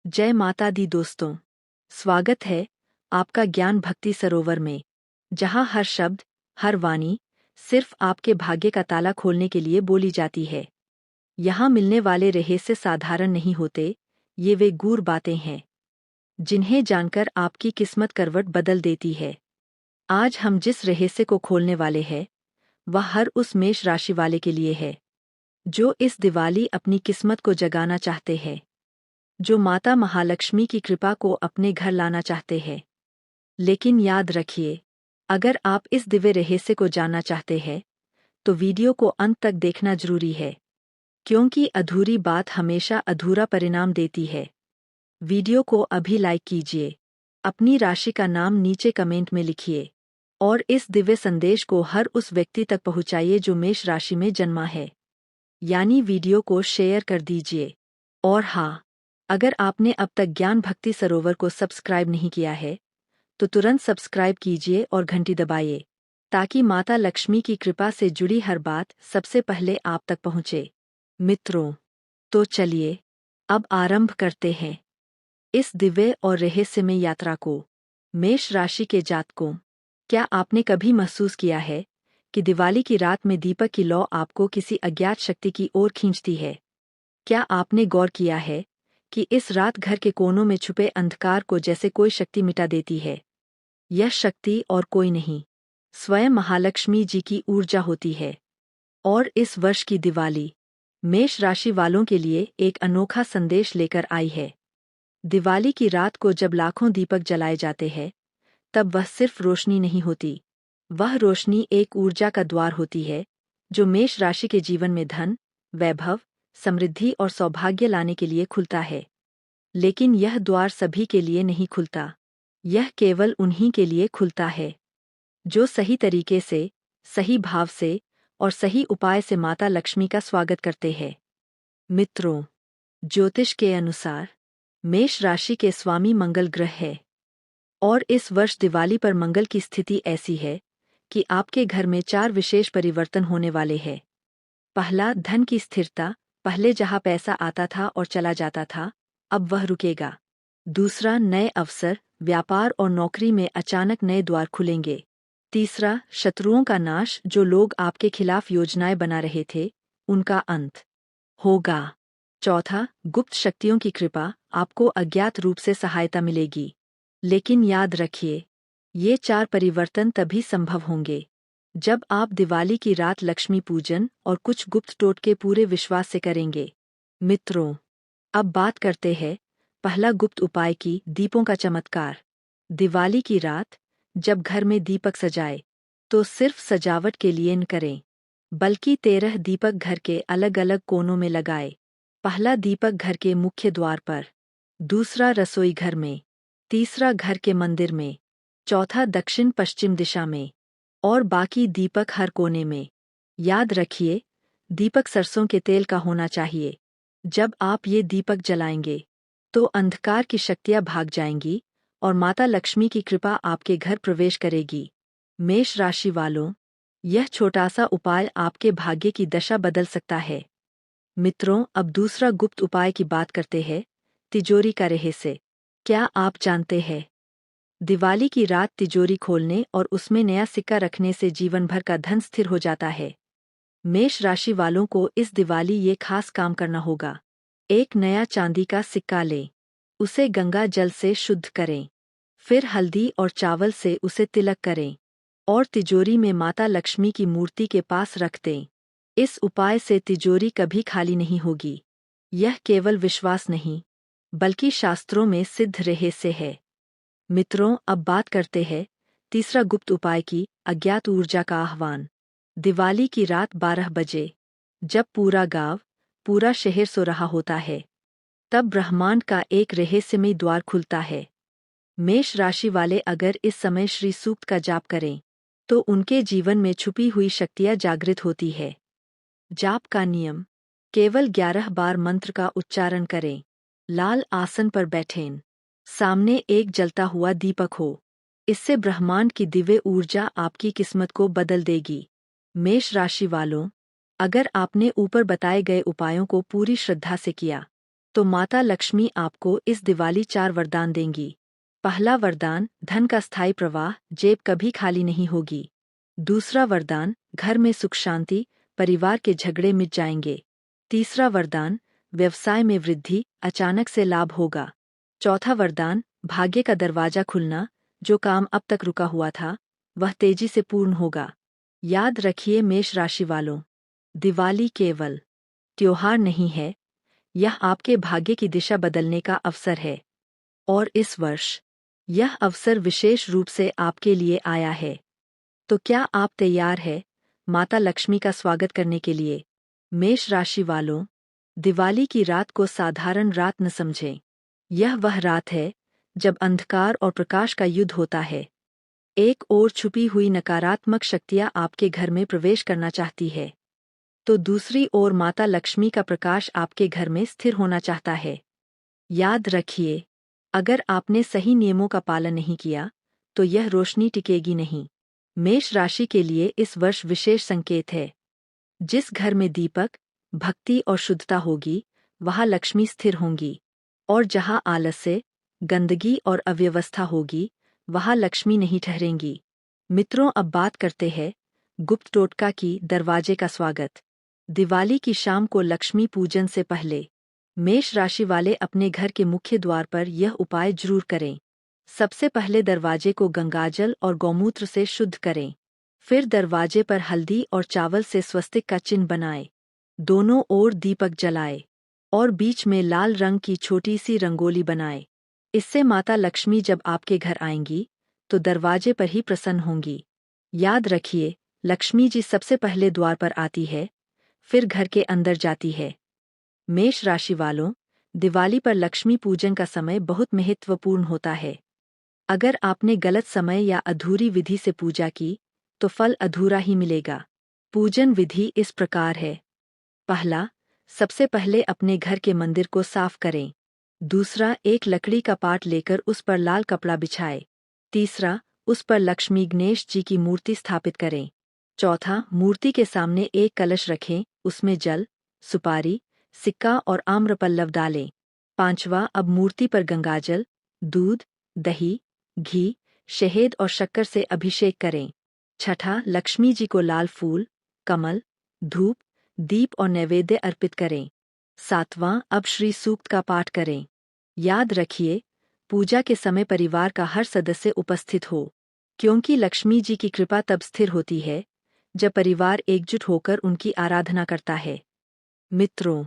जय माता दी दोस्तों, स्वागत है आपका ज्ञान भक्ति सरोवर में, जहां हर शब्द, हर वाणी सिर्फ आपके भाग्य का ताला खोलने के लिए बोली जाती है। यहाँ मिलने वाले रहस्य साधारण नहीं होते, ये वे गूढ़ बातें हैं जिन्हें जानकर आपकी किस्मत करवट बदल देती है। आज हम जिस रहस्य को खोलने वाले हैं, वह हर उस मेष राशि वाले के लिए है जो इस दिवाली अपनी किस्मत को जगाना चाहते हैं, जो माता महालक्ष्मी की कृपा को अपने घर लाना चाहते हैं। लेकिन याद रखिए, अगर आप इस दिव्य रहस्य को जानना चाहते हैं, तो वीडियो को अंत तक देखना जरूरी है, क्योंकि अधूरी बात हमेशा अधूरा परिणाम देती है। वीडियो को अभी लाइक कीजिए, अपनी राशि का नाम नीचे कमेंट में लिखिए, और इस दिव्य संदेश को हर उस व्यक्ति तक पहुंचाइए जो मेष राशि में जन्मा है। यानी वीडियो को शेयर कर दीजिए। और हाँ, अगर आपने अब तक ज्ञान भक्ति सरोवर को सब्सक्राइब नहीं किया है, तो तुरंत सब्सक्राइब कीजिए और घंटी दबाइए, ताकि माता लक्ष्मी की कृपा से जुड़ी हर बात सबसे पहले आप तक पहुँचे। मित्रों, तो चलिए अब आरंभ करते हैं इस दिव्य और रहस्यमय यात्रा को। मेष राशि के जातकों, क्या आपने कभी महसूस किया है कि दिवाली की रात में दीपक की लौ आपको किसी अज्ञात शक्ति की ओर खींचती है? क्या आपने गौर किया है कि इस रात घर के कोनों में छुपे अंधकार को जैसे कोई शक्ति मिटा देती है? यह शक्ति और कोई नहीं, स्वयं महालक्ष्मी जी की ऊर्जा होती है। और इस वर्ष की दिवाली मेष राशि वालों के लिए एक अनोखा संदेश लेकर आई है। दिवाली की रात को जब लाखों दीपक जलाए जाते हैं, तब वह सिर्फ रोशनी नहीं होती, वह रोशनी एक ऊर्जा का द्वार होती है, जो मेष राशि के जीवन में धन, वैभव, समृद्धि और सौभाग्य लाने के लिए खुलता है। लेकिन यह द्वार सभी के लिए नहीं खुलता, यह केवल उन्हीं के लिए खुलता है जो सही तरीके से, सही भाव से और सही उपाय से माता लक्ष्मी का स्वागत करते हैं। मित्रों, ज्योतिष के अनुसार मेष राशि के स्वामी मंगल ग्रह है, और इस वर्ष दिवाली पर मंगल की स्थिति ऐसी है कि आपके घर में 4 विशेष परिवर्तन होने वाले हैं। पहला, धन की स्थिरता। पहले जहां पैसा आता था और चला जाता था, अब वह रुकेगा। दूसरा, नए अवसर। व्यापार और नौकरी में अचानक नए द्वार खुलेंगे। तीसरा, शत्रुओं का नाश। जो लोग आपके खिलाफ योजनाएं बना रहे थे, उनका अंत होगा। चौथा, गुप्त शक्तियों की कृपा। आपको अज्ञात रूप से सहायता मिलेगी। लेकिन याद रखिए, ये 4 परिवर्तन तभी संभव होंगे जब आप दिवाली की रात लक्ष्मी पूजन और कुछ गुप्त टोटके पूरे विश्वास से करेंगे। मित्रों, अब बात करते हैं पहला गुप्त उपाय की, दीपों का चमत्कार। दिवाली की रात जब घर में दीपक सजाए, तो सिर्फ सजावट के लिए न करें, बल्कि 13 दीपक घर के अलग अलग कोनों में लगाए। पहला दीपक घर के मुख्य द्वार पर, दूसरा रसोई घर में, तीसरा घर के मंदिर में, चौथा दक्षिण पश्चिम दिशा में, और बाकी दीपक हर कोने में। याद रखिए, दीपक सरसों के तेल का होना चाहिए। जब आप ये दीपक जलाएंगे, तो अंधकार की शक्तियां भाग जाएंगी और माता लक्ष्मी की कृपा आपके घर प्रवेश करेगी। मेष राशि वालों, यह छोटा सा उपाय आपके भाग्य की दशा बदल सकता है। मित्रों, अब दूसरा गुप्त उपाय की बात करते हैं, तिजोरी का रहस्य। क्या आप जानते हैं, दिवाली की रात तिजोरी खोलने और उसमें नया सिक्का रखने से जीवन भर का धन स्थिर हो जाता है। मेष राशि वालों को इस दिवाली ये खास काम करना होगा। एक नया चांदी का सिक्का लें, उसे गंगा जल से शुद्ध करें, फिर हल्दी और चावल से उसे तिलक करें, और तिजोरी में माता लक्ष्मी की मूर्ति के पास रख दें। इस उपाय से तिजोरी कभी खाली नहीं होगी। यह केवल विश्वास नहीं, बल्कि शास्त्रों में सिद्ध रहस्य है। मित्रों, अब बात करते हैं तीसरा गुप्त उपाय की, अज्ञात ऊर्जा का आह्वान। दिवाली की रात 12 बजे, जब पूरा गांव, पूरा शहर सो रहा होता है, तब ब्रह्मांड का एक रहस्यमय द्वार खुलता है। मेष राशि वाले अगर इस समय श्री सूक्त का जाप करें, तो उनके जीवन में छुपी हुई शक्तियां जागृत होती है। जाप का नियम, केवल 11 बार मंत्र का उच्चारण करें। लाल आसन पर बैठें, सामने एक जलता हुआ दीपक हो। इससे ब्रह्मांड की दिव्य ऊर्जा आपकी किस्मत को बदल देगी। मेष राशि वालों, अगर आपने ऊपर बताए गए उपायों को पूरी श्रद्धा से किया, तो माता लक्ष्मी आपको इस दिवाली 4 वरदान देंगी। पहला वरदान, धन का स्थायी प्रवाह, जेब कभी खाली नहीं होगी। दूसरा वरदान, घर में सुख शांति, परिवार के झगड़े मिट जाएंगे। तीसरा वरदान, व्यवसाय में वृद्धि, अचानक से लाभ होगा। चौथा वरदान, भाग्य का दरवाजा खुलना, जो काम अब तक रुका हुआ था वह तेजी से पूर्ण होगा। याद रखिए मेष राशि वालों, दिवाली केवल त्योहार नहीं है, यह आपके भाग्य की दिशा बदलने का अवसर है। और इस वर्ष यह अवसर विशेष रूप से आपके लिए आया है। तो क्या आप तैयार हैं माता लक्ष्मी का स्वागत करने के लिए? मेष राशि वालों, दिवाली की रात को साधारण रात न समझें। यह वह रात है जब अंधकार और प्रकाश का युद्ध होता है। एक ओर छुपी हुई नकारात्मक शक्तियां आपके घर में प्रवेश करना चाहती है, तो दूसरी ओर माता लक्ष्मी का प्रकाश आपके घर में स्थिर होना चाहता है। याद रखिए, अगर आपने सही नियमों का पालन नहीं किया, तो यह रोशनी टिकेगी नहीं। मेष राशि के लिए इस वर्ष विशेष संकेत है। जिस घर में दीपक, भक्ति और शुद्धता होगी, वहाँ लक्ष्मी स्थिर होंगी। और जहाँ आलस्य, गंदगी और अव्यवस्था होगी, वहाँ लक्ष्मी नहीं ठहरेंगी। मित्रों, अब बात करते हैं गुप्त टोटका की, दरवाजे का स्वागत। दिवाली की शाम को लक्ष्मी पूजन से पहले मेष राशि वाले अपने घर के मुख्य द्वार पर यह उपाय जरूर करें। सबसे पहले दरवाजे को गंगाजल और गौमूत्र से शुद्ध करें। फिर दरवाजे पर हल्दी और चावल से स्वस्तिक का चिन्ह बनाएं। दोनों ओर दीपक जलाएं और बीच में लाल रंग की छोटी सी रंगोली बनाएं। इससे माता लक्ष्मी जब आपके घर आएंगी तो दरवाजे पर ही प्रसन्न होंगी। याद रखिए, लक्ष्मी जी सबसे पहले द्वार पर आती है, फिर घर के अंदर जाती है। मेष राशि वालों, दिवाली पर लक्ष्मी पूजन का समय बहुत महत्वपूर्ण होता है। अगर आपने गलत समय या अधूरी विधि से पूजा की, तो फल अधूरा ही मिलेगा। पूजन विधि इस प्रकार है। पहला, सबसे पहले अपने घर के मंदिर को साफ करें। दूसरा, एक लकड़ी का पाट लेकर उस पर लाल कपड़ा बिछाएं। तीसरा, उस पर लक्ष्मी गणेश जी की मूर्ति स्थापित करें। चौथा, मूर्ति के सामने एक कलश रखें, उसमें जल, सुपारी, सिक्का और आम्रपल्लव डालें। पांचवा, अब मूर्ति पर गंगाजल, दूध, दही, घी, शहद और शक्कर से अभिषेक करें। छठा, लक्ष्मी जी को लाल फूल, कमल, धूप, दीप और नैवेद्य अर्पित करें। सातवां, अब श्री सूक्त का पाठ करें। याद रखिए, पूजा के समय परिवार का हर सदस्य उपस्थित हो, क्योंकि लक्ष्मी जी की कृपा तब स्थिर होती है जब परिवार एकजुट होकर उनकी आराधना करता है। मित्रों,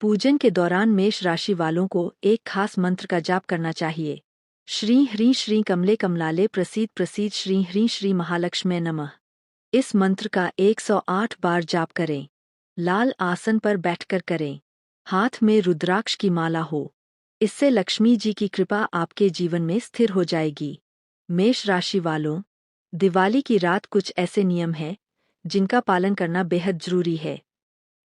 पूजन के दौरान मेष राशि वालों को एक खास मंत्र का जाप करना चाहिए। श्री ह्रीं श्री कमले कमलाले प्रसीद प्रसीद श्री ह्रीं श्री महालक्ष्मी नमः। इस मंत्र का 108 बार जाप करें। लाल आसन पर बैठकर करें। हाथ में रुद्राक्ष की माला हो। इससे लक्ष्मी जी की कृपा आपके जीवन में स्थिर हो जाएगी। मेष राशि वालों, दिवाली की रात कुछ ऐसे नियम हैं जिनका पालन करना बेहद जरूरी है।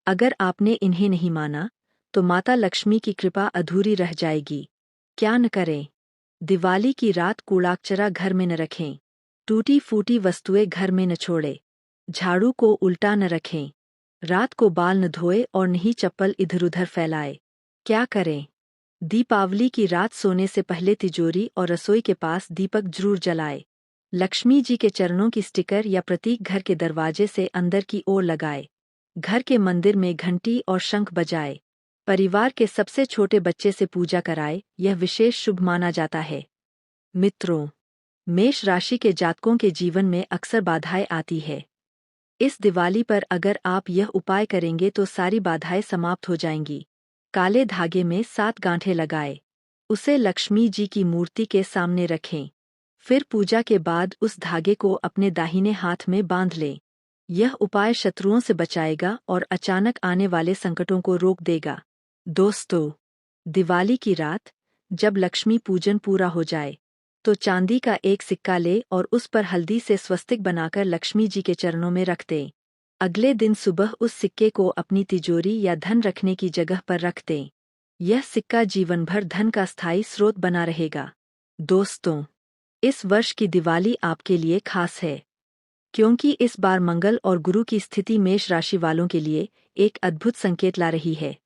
अगर आपने इन्हें नहीं माना, तो माता लक्ष्मी की कृपा अधूरी रह जाएगी। क्या न करें? दिवाली की रात कूड़ाकचरा घर में न रखें। टूटी फूटी वस्तुएं घर में न छोड़ें। झाड़ू को उल्टा न रखें। रात को बाल न धोए और न ही चप्पल इधर उधर फैलाए। क्या करें? दीपावली की रात सोने से पहले तिजोरी और रसोई के पास दीपक जरूर जलाए। लक्ष्मी जी के चरणों की स्टिकर या प्रतीक घर के दरवाजे से अंदर की ओर लगाए। घर के मंदिर में घंटी और शंख बजाए। परिवार के सबसे छोटे बच्चे से पूजा कराए, यह विशेष शुभ माना जाता है। मित्रों, मेष राशि के जातकों के जीवन में अक्सर बाधाएं आती है। इस दिवाली पर अगर आप यह उपाय करेंगे तो सारी बाधाएं समाप्त हो जाएंगी। काले धागे में 7 गांठें लगाएं। उसे लक्ष्मी जी की मूर्ति के सामने रखें। फिर पूजा के बाद उस धागे को अपने दाहिने हाथ में बांध लें। यह उपाय शत्रुओं से बचाएगा और अचानक आने वाले संकटों को रोक देगा। दोस्तों, दिवाली की रात जब लक्ष्मी पूजन पूरा हो जाए, तो चांदी का एक सिक्का ले और उस पर हल्दी से स्वस्तिक बनाकर लक्ष्मी जी के चरणों में रख दें। अगले दिन सुबह उस सिक्के को अपनी तिजोरी या धन रखने की जगह पर रख दें। यह सिक्का जीवन भर धन का स्थायी स्रोत बना रहेगा। दोस्तों, इस वर्ष की दिवाली आपके लिए खास है, क्योंकि इस बार मंगल और गुरु की स्थिति मेष राशि वालों के लिए एक अद्भुत संकेत ला रही है।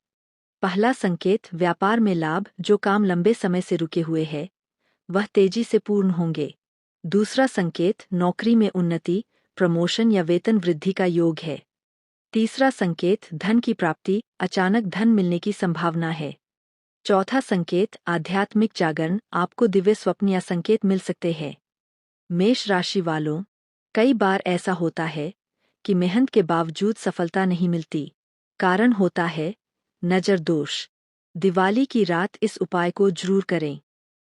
पहला संकेत, व्यापार में लाभ, जो काम लंबे समय से रुके हुए हैं वह तेजी से पूर्ण होंगे। दूसरा संकेत, नौकरी में उन्नति, प्रमोशन या वेतन वृद्धि का योग है। तीसरा संकेत, धन की प्राप्ति, अचानक धन मिलने की संभावना है। चौथा संकेत, आध्यात्मिक जागरण, आपको दिव्य स्वप्न या संकेत मिल सकते हैं। मेष राशि वालों, कई बार ऐसा होता है कि मेहनत के बावजूद सफलता नहीं मिलती। कारण होता है नजर दोष। दिवाली की रात इस उपाय को जरूर करें।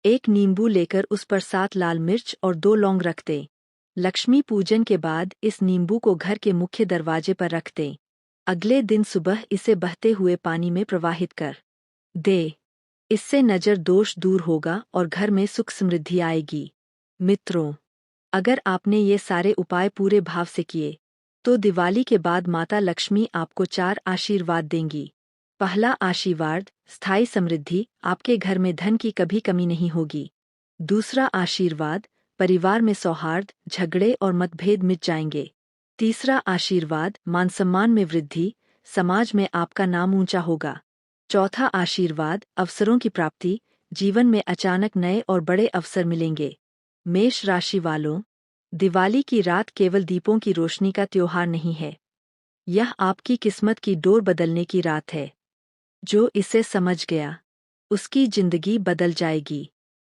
एक नींबू लेकर उस पर 7 लाल मिर्च और 2 लौंग रख दें। लक्ष्मी पूजन के बाद इस नींबू को घर के मुख्य दरवाजे पर रख दें। अगले दिन सुबह इसे बहते हुए पानी में प्रवाहित कर दे। इससे नजर दोष दूर होगा और घर में सुख समृद्धि आएगी। मित्रों, अगर आपने ये सारे उपाय पूरे भाव से किए तो दिवाली के बाद माता लक्ष्मी आपको 4 आशीर्वाद देंगी। पहला आशीर्वाद, स्थायी समृद्धि, आपके घर में धन की कभी कमी नहीं होगी। दूसरा आशीर्वाद, परिवार में सौहार्द, झगड़े और मतभेद मिट जाएंगे। तीसरा आशीर्वाद, मान सम्मान में वृद्धि, समाज में आपका नाम ऊंचा होगा। चौथा आशीर्वाद, अवसरों की प्राप्ति, जीवन में अचानक नए और बड़े अवसर मिलेंगे। मेष राशि वालों, दिवाली की रात केवल दीपों की रोशनी का त्योहार नहीं है, यह आपकी किस्मत की डोर बदलने की रात है। जो इसे समझ गया उसकी जिंदगी बदल जाएगी,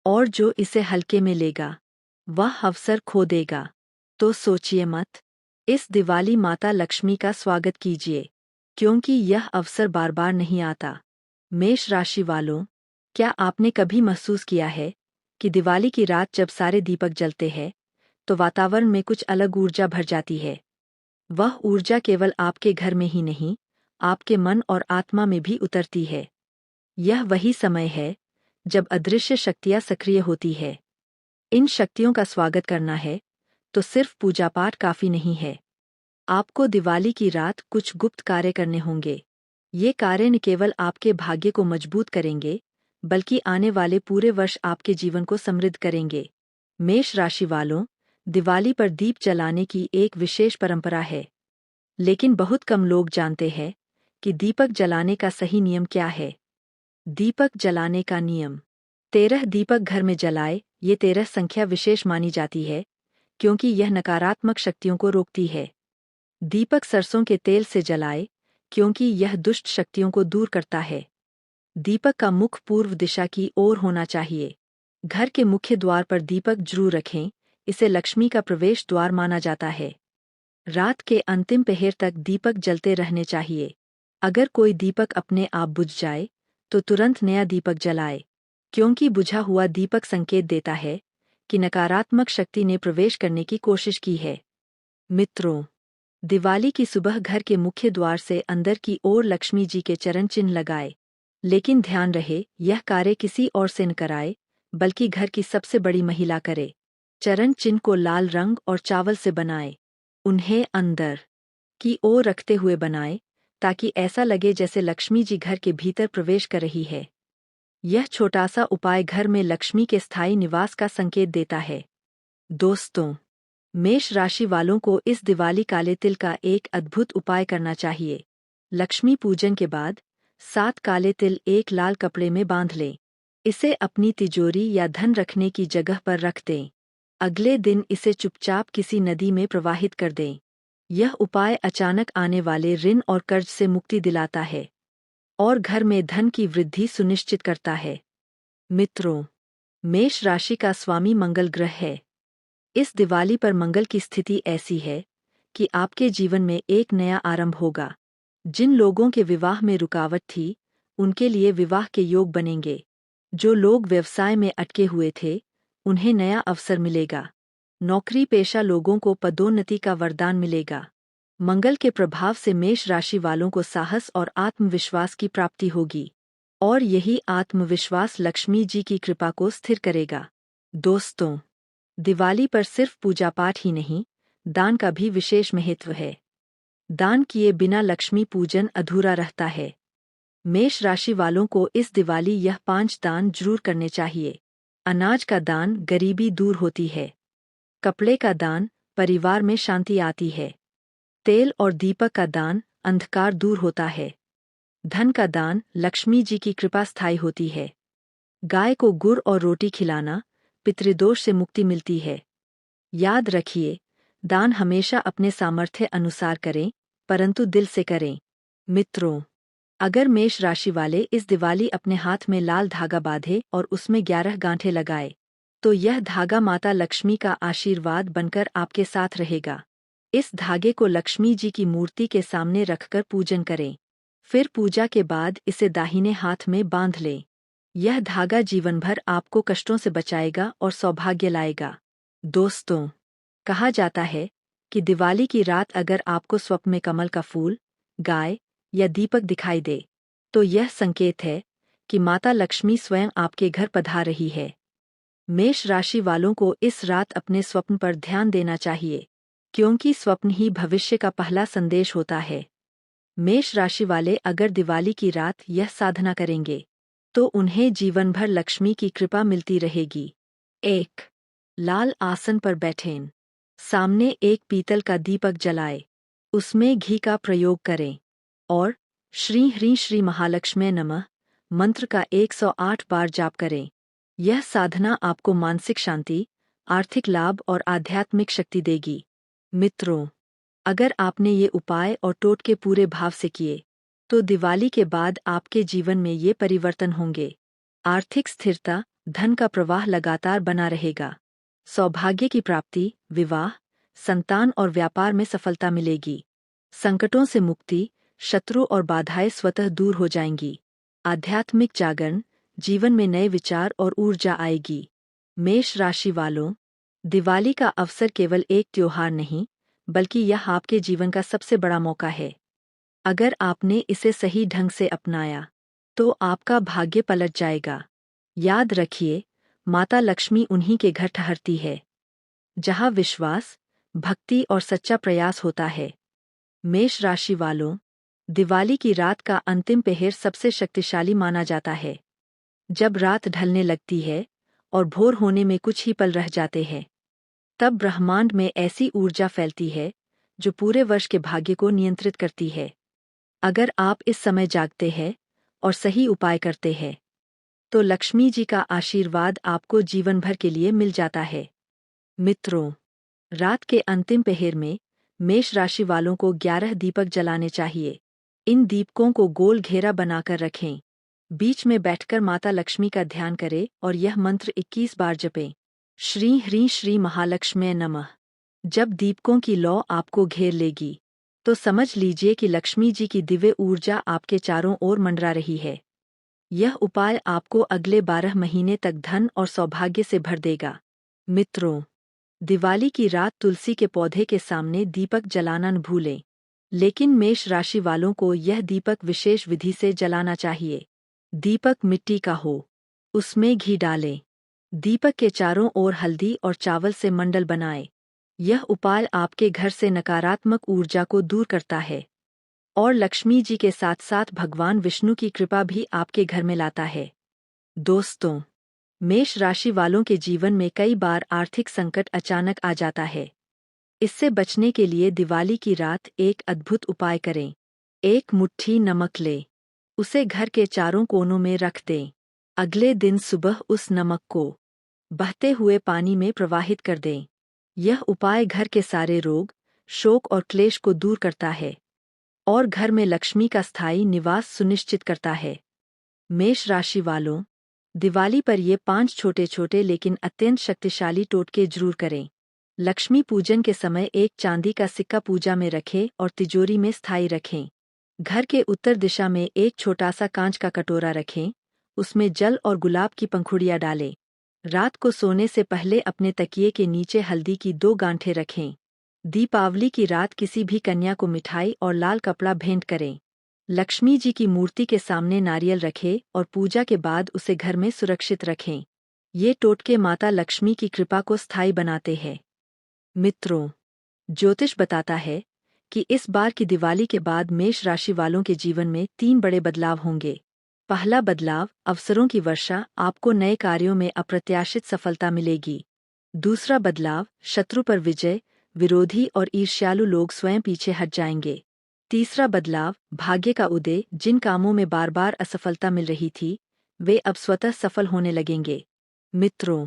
और जो इसे हल्के में लेगा वह अवसर खो देगा। तो सोचिए मत, इस दिवाली माता लक्ष्मी का स्वागत कीजिए, क्योंकि यह अवसर बार बार नहीं आता। मेष राशि वालों, क्या आपने कभी महसूस किया है कि दिवाली की रात जब सारे दीपक जलते हैं तो वातावरण में कुछ अलग ऊर्जा भर जाती है? वह ऊर्जा केवल आपके घर में ही नहीं, आपके मन और आत्मा में भी उतरती है। यह वही समय है जब अदृश्य शक्तियां सक्रिय होती है। इन शक्तियों का स्वागत करना है तो सिर्फ पूजा पाठ काफी नहीं है। आपको दिवाली की रात कुछ गुप्त कार्य करने होंगे। ये कार्य न केवल आपके भाग्य को मजबूत करेंगे, बल्कि आने वाले पूरे वर्ष आपके जीवन को समृद्ध करेंगे। मेष राशि वालों, दिवाली पर दीप जलाने की एक विशेष परंपरा है, लेकिन बहुत कम लोग जानते हैं कि दीपक जलाने का सही नियम क्या है। दीपक जलाने का नियम, 13 दीपक घर में जलाए। ये 13 संख्या विशेष मानी जाती है क्योंकि यह नकारात्मक शक्तियों को रोकती है। दीपक सरसों के तेल से जलाए क्योंकि यह दुष्ट शक्तियों को दूर करता है। दीपक का मुख पूर्व दिशा की ओर होना चाहिए। घर के मुख्य द्वार पर दीपक जरूर रखें, इसे लक्ष्मी का प्रवेश द्वार माना जाता है। रात के अंतिम पहर तक दीपक जलते रहने चाहिए। अगर कोई दीपक अपने आप बुझ जाए तो तुरंत नया दीपक जलाए, क्योंकि बुझा हुआ दीपक संकेत देता है कि नकारात्मक शक्ति ने प्रवेश करने की कोशिश की है। मित्रों, दिवाली की सुबह घर के मुख्य द्वार से अंदर की ओर लक्ष्मी जी के चरण चिन्ह लगाए, लेकिन ध्यान रहे यह कार्य किसी और से न कराए, बल्कि घर की सबसे बड़ी महिला करे। चरण चिन्ह को लाल रंग और चावल से बनाए। उन्हें अंदर की ओर रखते हुए बनाए ताकि ऐसा लगे जैसे लक्ष्मी जी घर के भीतर प्रवेश कर रही है। यह छोटा सा उपाय घर में लक्ष्मी के स्थायी निवास का संकेत देता है। दोस्तों, मेष राशि वालों को इस दिवाली काले तिल का एक अद्भुत उपाय करना चाहिए। लक्ष्मी पूजन के बाद 7 काले तिल एक लाल कपड़े में बांध लें। इसे अपनी तिजोरी या धन रखने की जगह पर रख दें। अगले दिन इसे चुपचाप किसी नदी में प्रवाहित कर दें। यह उपाय अचानक आने वाले ऋण और कर्ज से मुक्ति दिलाता है और घर में धन की वृद्धि सुनिश्चित करता है। मित्रों, मेष राशि का स्वामी मंगल ग्रह है। इस दिवाली पर मंगल की स्थिति ऐसी है कि आपके जीवन में एक नया आरंभ होगा। जिन लोगों के विवाह में रुकावट थी, उनके लिए विवाह के योग बनेंगे। जो लोग व्यवसाय में अटके हुए थे, उन्हें नया अवसर मिलेगा। नौकरी पेशा लोगों को पदोन्नति का वरदान मिलेगा। मंगल के प्रभाव से मेष राशि वालों को साहस और आत्मविश्वास की प्राप्ति होगी, और यही आत्मविश्वास लक्ष्मी जी की कृपा को स्थिर करेगा। दोस्तों, दिवाली पर सिर्फ पूजा पाठ ही नहीं, दान का भी विशेष महत्व है। दान किए बिना लक्ष्मी पूजन अधूरा रहता है। मेष राशि वालों को इस दिवाली यह 5 दान जरूर करने चाहिए। अनाज का दान, गरीबी दूर होती है। कपड़े का दान, परिवार में शांति आती है। तेल और दीपक का दान, अंधकार दूर होता है। धन का दान लक्ष्मी जी की कृपा स्थायी होती है। गाय को गुड़ और रोटी खिलाना पितृदोष से मुक्ति मिलती है। याद रखिए, दान हमेशा अपने सामर्थ्य अनुसार करें, परंतु दिल से करें। मित्रों, अगर मेष राशि वाले इस दिवाली अपने हाथ में लाल धागा बांधे और उसमें 11 गांठें लगाए, तो यह धागा माता लक्ष्मी का आशीर्वाद बनकर आपके साथ रहेगा। इस धागे को लक्ष्मी जी की मूर्ति के सामने रखकर पूजन करें। फिर पूजा के बाद इसे दाहिने हाथ में बांध लें। यह धागा जीवन भर आपको कष्टों से बचाएगा और सौभाग्य लाएगा। दोस्तों, कहा जाता है कि दिवाली की रात अगर आपको स्वप्न में कमल का फूल, गाय या दीपक दिखाई दे, तो यह संकेत है कि माता लक्ष्मी स्वयं आपके घर पधार रही है। मेष राशि वालों को इस रात अपने स्वप्न पर ध्यान देना चाहिए, क्योंकि स्वप्न ही भविष्य का पहला संदेश होता है। मेष राशि वाले अगर दिवाली की रात यह साधना करेंगे, तो उन्हें जीवन भर लक्ष्मी की कृपा मिलती रहेगी। 1. लाल आसन पर बैठें। सामने एक पीतल का दीपक जलाए, उसमें घी का प्रयोग करें और श्री ह्रीं श्री महालक्ष्मी नमः मंत्र का 108 बार जाप करें। यह साधना आपको मानसिक शांति, आर्थिक लाभ और आध्यात्मिक शक्ति देगी। मित्रों, अगर आपने ये उपाय और टोटके पूरे भाव से किए, तो दिवाली के बाद आपके जीवन में ये परिवर्तन होंगे। आर्थिक स्थिरता, धन का प्रवाह लगातार बना रहेगा। सौभाग्य की प्राप्ति, विवाह, संतान और व्यापार में सफलता मिलेगी। संकटों से मुक्ति, शत्रु और बाधाएं स्वतः दूर हो जाएंगी। आध्यात्मिक जागरण, जीवन में नए विचार और ऊर्जा आएगी। मेष राशि वालों, दिवाली का अवसर केवल एक त्योहार नहीं, बल्कि यह आपके जीवन का सबसे बड़ा मौका है। अगर आपने इसे सही ढंग से अपनाया, तो आपका भाग्य पलट जाएगा। याद रखिए, माता लक्ष्मी उन्हीं के घर ठहरती है, जहाँ विश्वास, भक्ति और सच्चा प्रयास होता है। मेष राशि वालों, दिवाली की रात का अंतिम पहर सबसे शक्तिशाली माना जाता है। जब रात ढलने लगती है और भोर होने में कुछ ही पल रह जाते हैं, तब ब्रह्मांड में ऐसी ऊर्जा फैलती है जो पूरे वर्ष के भाग्य को नियंत्रित करती है। अगर आप इस समय जागते हैं और सही उपाय करते हैं, तो लक्ष्मी जी का आशीर्वाद आपको जीवन भर के लिए मिल जाता है। मित्रों, रात के अंतिम पहर में मेष राशि वालों को 11 दीपक जलाने चाहिए। इन दीपकों को गोल घेरा बनाकर रखें। बीच में बैठकर माता लक्ष्मी का ध्यान करें और यह मंत्र 21 बार जपें। श्री ह्रीं श्री महालक्ष्मी नमः। जब दीपकों की लौ आपको घेर लेगी, तो समझ लीजिए कि लक्ष्मी जी की दिव्य ऊर्जा आपके चारों ओर मंडरा रही है। यह उपाय आपको अगले 12 महीने तक धन और सौभाग्य से भर देगा। मित्रों, दिवाली की रात तुलसी के पौधे के सामने दीपक जलाना न भूलें, लेकिन मेष राशि वालों को यह दीपक विशेष विधि से जलाना चाहिए। दीपक मिट्टी का हो, उसमें घी डालें। दीपक के चारों ओर हल्दी और चावल से मंडल बनाएं। यह उपाय आपके घर से नकारात्मक ऊर्जा को दूर करता है और लक्ष्मी जी के साथ साथ भगवान विष्णु की कृपा भी आपके घर में लाता है। दोस्तों, मेष राशि वालों के जीवन में कई बार आर्थिक संकट अचानक आ जाता है। इससे बचने के लिए दिवाली की रात एक अद्भुत उपाय करें। एक मुट्ठी नमक लें, उसे घर के चारों कोनों में रख दें। अगले दिन सुबह उस नमक को बहते हुए पानी में प्रवाहित कर दें। यह उपाय घर के सारे रोग, शोक और क्लेश को दूर करता है और घर में लक्ष्मी का स्थायी निवास सुनिश्चित करता है। मेष राशि वालों, दिवाली पर ये 5 छोटे-छोटे लेकिन अत्यंत शक्तिशाली टोटके जरूर करें। लक्ष्मी पूजन के समय एक चांदी का सिक्का पूजा में रखें और तिजोरी में स्थायी रखें। घर के उत्तर दिशा में एक छोटा सा कांच का कटोरा रखें, उसमें जल और गुलाब की पंखुड़ियाँ डालें। रात को सोने से पहले अपने तकिए के नीचे हल्दी की 2 गांठें रखें। दीपावली की रात किसी भी कन्या को मिठाई और लाल कपड़ा भेंट करें। लक्ष्मी जी की मूर्ति के सामने नारियल रखें और पूजा के बाद उसे घर में सुरक्षित रखें। ये टोटके माता लक्ष्मी की कृपा को स्थायी बनाते हैं। मित्रों, ज्योतिष बताता है कि इस बार की दिवाली के बाद मेष राशि वालों के जीवन में 3 बड़े बदलाव होंगे। पहला बदलाव, अवसरों की वर्षा, आपको नए कार्यों में अप्रत्याशित सफलता मिलेगी। दूसरा बदलाव, शत्रु पर विजय, विरोधी और ईर्ष्यालु लोग स्वयं पीछे हट जाएंगे। तीसरा बदलाव, भाग्य का उदय। जिन कामों में बार बार असफलता मिल रही थी, वे अब स्वतः सफल होने लगेंगे। मित्रों,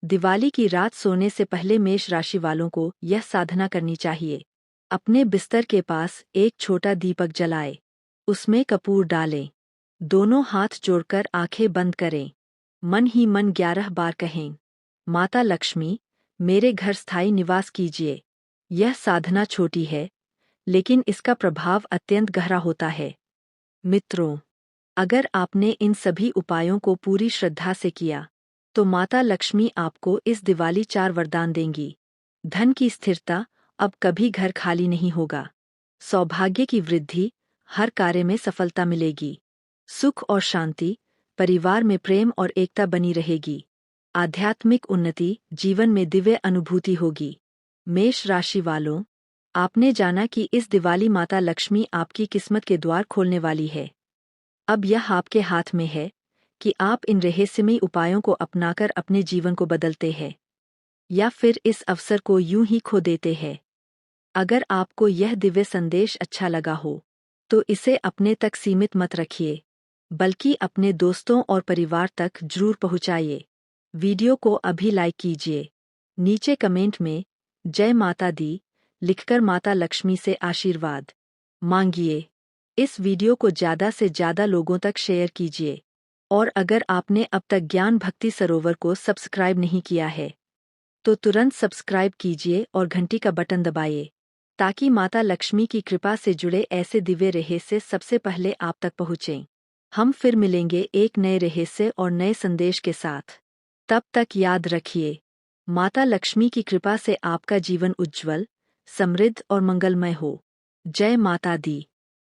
दिवाली की रात सोने से पहले मेष राशि वालों को यह साधना करनी चाहिए। अपने बिस्तर के पास एक छोटा दीपक जलाएं। उसमें कपूर डालें। दोनों हाथ जोड़कर आंखें बंद करें। मन ही मन 11 बार कहें, माता लक्ष्मी, मेरे घर स्थायी निवास कीजिए। यह साधना छोटी है, लेकिन इसका प्रभाव अत्यंत गहरा होता है। मित्रों, अगर आपने इन सभी उपायों को पूरी श्रद्धा से किया, तो माता लक्ष्मी आपको इस दिवाली 4 वरदान देंगी। धन की स्थिरता, अब कभी घर खाली नहीं होगा। सौभाग्य की वृद्धि, हर कार्य में सफलता मिलेगी। सुख और शांति, परिवार में प्रेम और एकता बनी रहेगी। आध्यात्मिक उन्नति, जीवन में दिव्य अनुभूति होगी। मेष राशि वालों, आपने जाना कि इस दिवाली माता लक्ष्मी आपकी किस्मत के द्वार खोलने वाली है। अब यह आपके हाथ में है कि आप इन रहस्यमयी उपायों को अपनाकर अपने जीवन को बदलते हैं, या फिर इस अवसर को यूं ही खो देते हैं। अगर आपको यह दिव्य संदेश अच्छा लगा हो, तो इसे अपने तक सीमित मत रखिए, बल्कि अपने दोस्तों और परिवार तक जरूर पहुंचाइए। वीडियो को अभी लाइक कीजिए। नीचे कमेंट में जय माता दी लिखकर माता लक्ष्मी से आशीर्वाद मांगिए। इस वीडियो को ज़्यादा से ज़्यादा लोगों तक शेयर कीजिए। और अगर आपने अब तक ज्ञान भक्ति सरोवर को सब्सक्राइब नहीं किया है, तो तुरंत सब्सक्राइब कीजिए और घंटी का बटन दबाइए, ताकि माता लक्ष्मी की कृपा से जुड़े ऐसे दिव्य रहस्य सबसे पहले आप तक पहुँचें। हम फिर मिलेंगे एक नए रहस्य और नए संदेश के साथ। तब तक याद रखिए, माता लक्ष्मी की कृपा से आपका जीवन उज्ज्वल, समृद्ध और मंगलमय हो। जय माता दी।